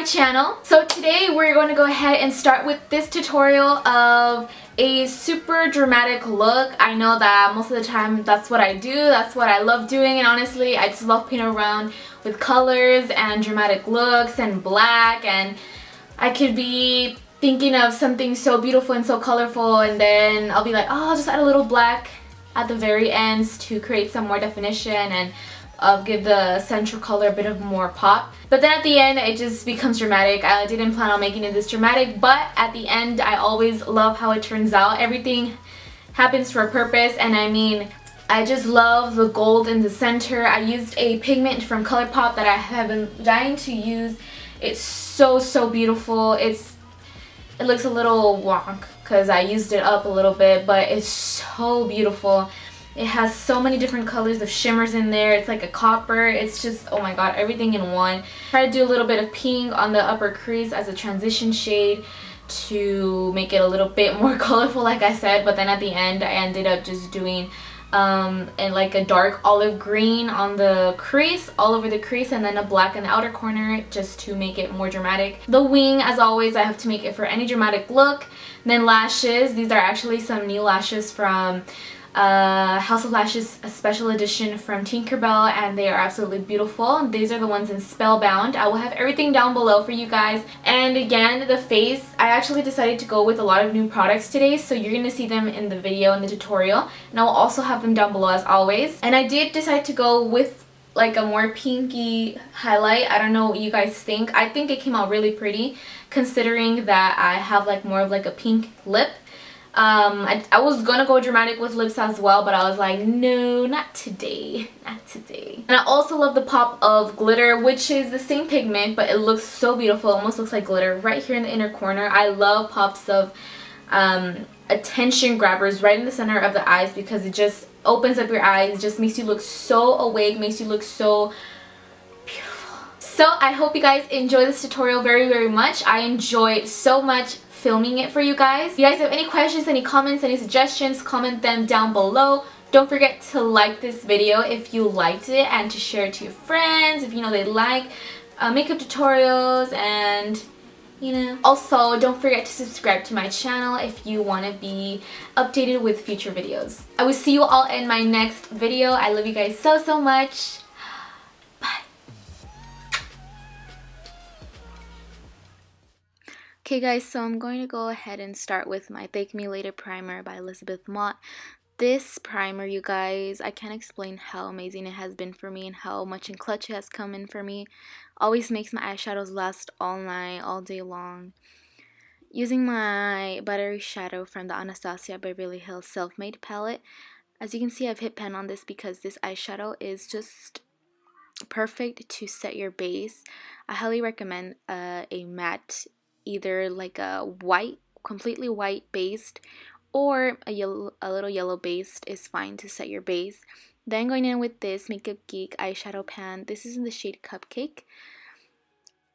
Channel. So today we're going to go ahead and start with this tutorial of a super dramatic look. I know that most of the time that's what I do, that's what I love doing, and honestly I just love playing around with colors and dramatic looks and black, and I could be thinking of something so beautiful and so colorful, and then I'll be like, oh, I'll just add a little black at the very ends to create some more definition and give the central color a bit of more pop. But then at the end it just becomes dramatic. I didn't plan on making it this dramatic, but at the end I always love how it turns out. Everything happens for a purpose, and I mean, I just love the gold in the center. I used a pigment from Colourpop that I have been dying to use. It's so beautiful. It looks a little wonk because I used it up a little bit, but it's so beautiful. It has so many different colors of shimmers in there. It's like a copper. It's just, oh my god, everything in one. Try to do a little bit of pink on the upper crease as a transition shade to make it a little bit more colorful, like I said. But then at the end, I ended up just doing and like a dark olive green on the crease, all over the crease, and then a black in the outer corner just to make it more dramatic. The wing, as always, I have to make it for any dramatic look. Then lashes. These are actually some new lashes from House of Lashes, a special edition from Tinkerbell, and they are absolutely beautiful. These are the ones in Spellbound. I will have everything down below for you guys. And again, the face, I actually decided to go with a lot of new products today, so you're gonna see them in the video, in the tutorial, and I will also have them down below as always. And I did decide to go with like a more pinky highlight. I don't know what you guys think. I think it came out really pretty considering that I have like more of like a pink lip. I was gonna go dramatic with lips as well, but I was like, no, not today, not today. And I also love the pop of glitter, which is the same pigment, but it looks so beautiful. It almost looks like glitter right here in the inner corner. I love pops of attention grabbers right in the center of the eyes because it just opens up your eyes, just makes you look so awake, makes you look so beautiful. So I hope you guys enjoy this tutorial very much. I enjoyed so much filming it for you guys. If you guys have any questions, any comments, any suggestions, comment them down below. Don't forget to like this video if you liked it, and to share it to your friends if you know they like makeup tutorials, and you know. Also, don't forget to subscribe to my channel if you want to be updated with future videos. I will see you all in my next video. I love you guys so much. Okay guys, so I'm going to go ahead and start with my Thank Me Later primer by Elizabeth Mott. This primer, you guys, I can't explain how amazing it has been for me and how much in clutch it has come in for me. Always makes my eyeshadows last all night, all day long. Using my Buttery shadow from the Anastasia Beverly Hills Self-Made palette. As you can see, I've hit pan on this because this eyeshadow is just perfect to set your base. I highly recommend a matte, either like a white, completely white based, or a little yellow based is fine to set your base. Then going in with this Makeup Geek eyeshadow pan. This is in the shade Cupcake.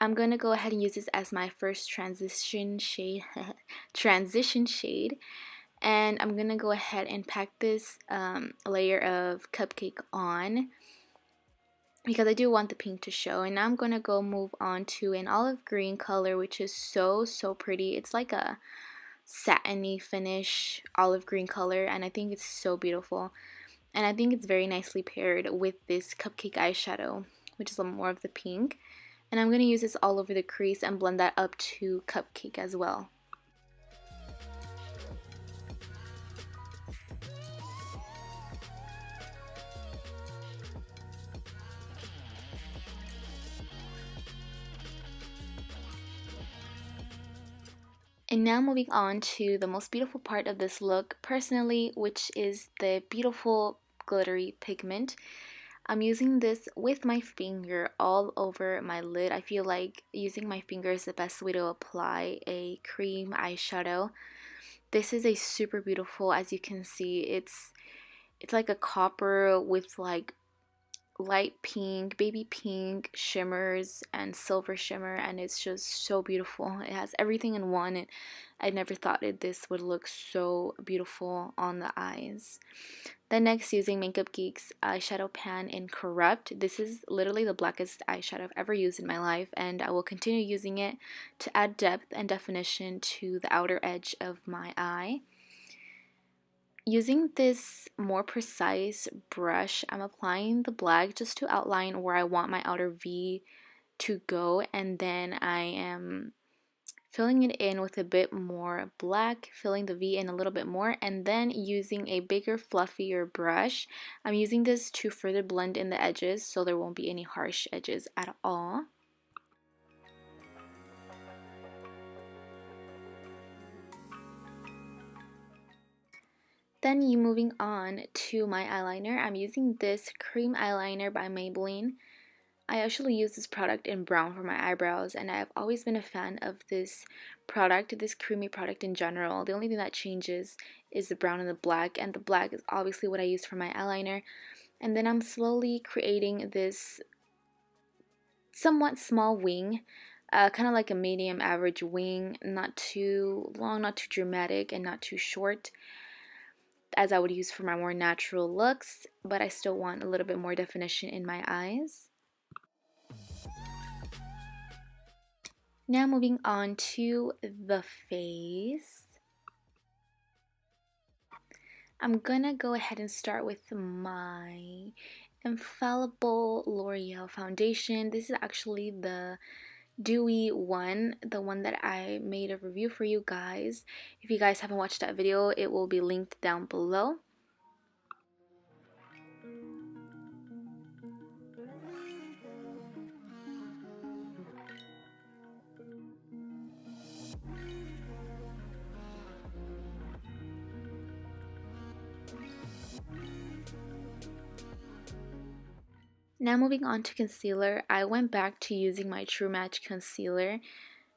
I'm going to go ahead and use this as my first transition shade, and I'm going to go ahead and pack this layer of Cupcake on, because I do want the pink to show. And now I'm going to move on to an olive green color, which is so pretty. It's like a satiny finish olive green color, and I think it's so beautiful. And I think it's very nicely paired with this Cupcake eyeshadow, which is more of the pink. And I'm going to use this all over the crease and blend that up to Cupcake as well. And now moving on to the most beautiful part of this look, personally, which is the beautiful glittery pigment. I'm using this with my finger all over my lid. I feel like using my finger is the best way to apply a cream eyeshadow. This is a super beautiful, as you can see, it's like a copper with like light pink, baby pink shimmers and silver shimmer, and it's just so beautiful. It has everything in one, and I never thought this would look so beautiful on the eyes. Then next, using Makeup Geek's eyeshadow pan in Corrupt. This is literally the blackest eyeshadow I've ever used in my life, and I will continue using it to add depth and definition to the outer edge of my eye. Using this more precise brush, I'm applying the black just to outline where I want my outer V to go, and then I am filling it in with a bit more black, filling the V in a little bit more, and then using a bigger, fluffier brush. I'm using this to further blend in the edges so there won't be any harsh edges at all. Then moving on to my eyeliner, I'm using this cream eyeliner by Maybelline. I actually use this product in brown for my eyebrows, and I've always been a fan of this product, this creamy product in general. The only thing that changes is the brown and the black, and the black is obviously what I use for my eyeliner. And then I'm slowly creating this somewhat small wing, kind of like a medium average wing, not too long, not too dramatic, and not too short, as I would use for my more natural looks, but I still want a little bit more definition in my eyes. Now moving on to the face. I'm gonna go ahead and start with my Infallible L'Oreal foundation. This is actually the dewy one, the one that I made a review for you guys. If you guys haven't watched that video, it will be linked down below. Now moving on to concealer, I went back to using my True Match concealer,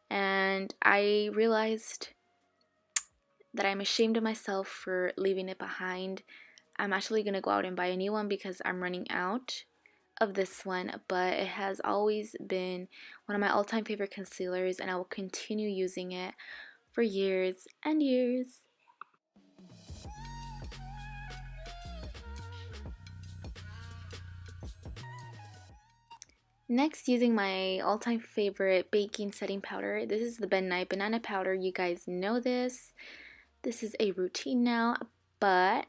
and I realized that I'm ashamed of myself for leaving it behind. I'm actually going to go out and buy a new one because I'm running out of this one, but it has always been one of my all-time favorite concealers, and I will continue using it for years and years. Next, using my all-time favorite baking setting powder. This is the Nye Banana Powder. You guys know this. This is a routine now, but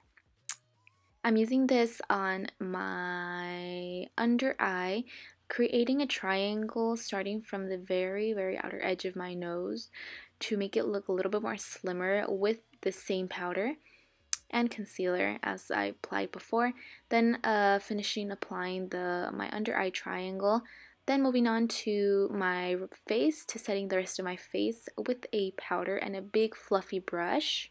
I'm using this on my under eye, creating a triangle starting from the very, very outer edge of my nose to make it look a little bit more slimmer with the same powder and concealer as I applied before. Then finishing applying my under eye triangle. Then moving on to my face, to setting the rest of my face with a powder and a big fluffy brush.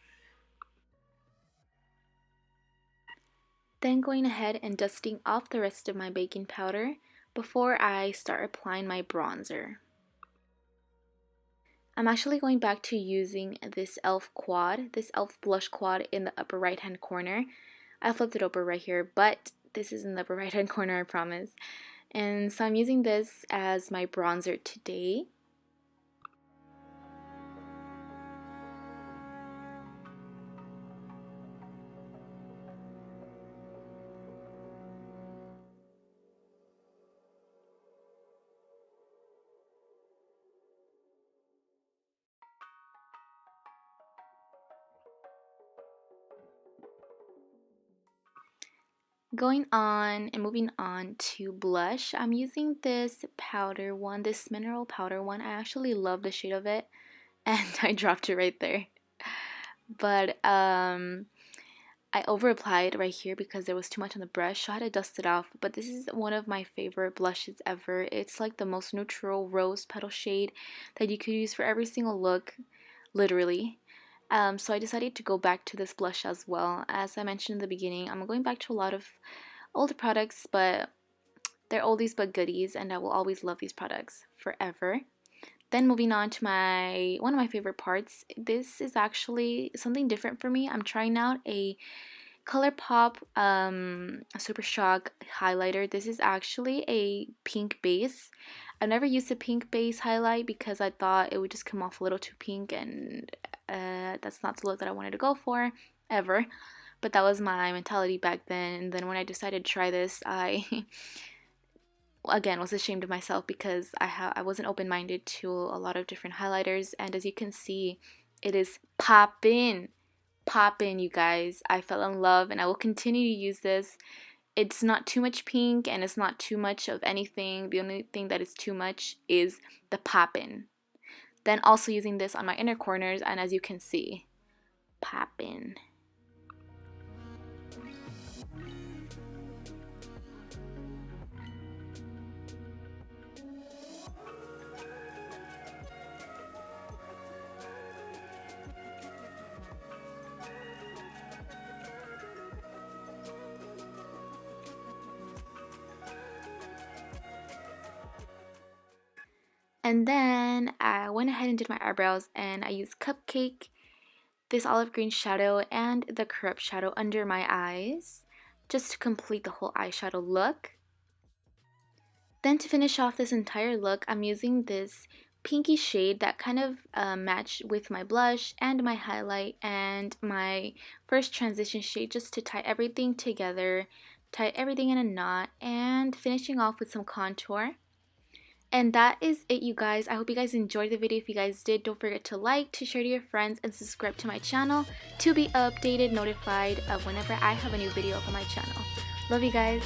Then going ahead and dusting off the rest of my baking powder before I start applying my bronzer. I'm actually going back to using this e.l.f. blush quad in the upper right hand corner. I flipped it over right here, but this is in the upper right hand corner, I promise. And so I'm using this as my bronzer today. Going on and moving on to blush, I'm using this powder one, this mineral powder one. I actually love the shade of it, and I dropped it right there. But I over applied right here because there was too much on the brush, so I had to dust it off. But this is one of my favorite blushes ever. It's like the most neutral rose petal shade that you could use for every single look, literally. So I decided to go back to this blush as well. As I mentioned in the beginning, I'm going back to a lot of older products, but they're oldies but goodies, and I will always love these products forever. Then moving on to one of my favorite parts. This is actually something different for me. I'm trying out a Colourpop Super Shock highlighter. This is actually a pink base. I've never used a pink base highlight because I thought it would just come off a little too pink, and that's not the look that I wanted to go for ever. But that was my mentality back then. And then when I decided to try this, I again was ashamed of myself because I wasn't open-minded to a lot of different highlighters, and as you can see, it is poppin', you guys. I fell in love, and I will continue to use this. It's not too much pink, and it's not too much of anything. The only thing that is too much is the poppin'. Then also using this on my inner corners, and as you can see, poppin'. And then I went ahead and did my eyebrows, and I used Cupcake, this olive green shadow, and the corrupt shadow under my eyes just to complete the whole eyeshadow look. Then to finish off this entire look, I'm using this pinky shade that kind of matched with my blush and my highlight and my first transition shade, just to tie everything together, tie everything in a knot, and finishing off with some contour. And that is it, you guys. I hope you guys enjoyed the video. If you guys did, don't forget to like, to share to your friends, and subscribe to my channel to be updated, notified of whenever I have a new video up on my channel. Love you guys.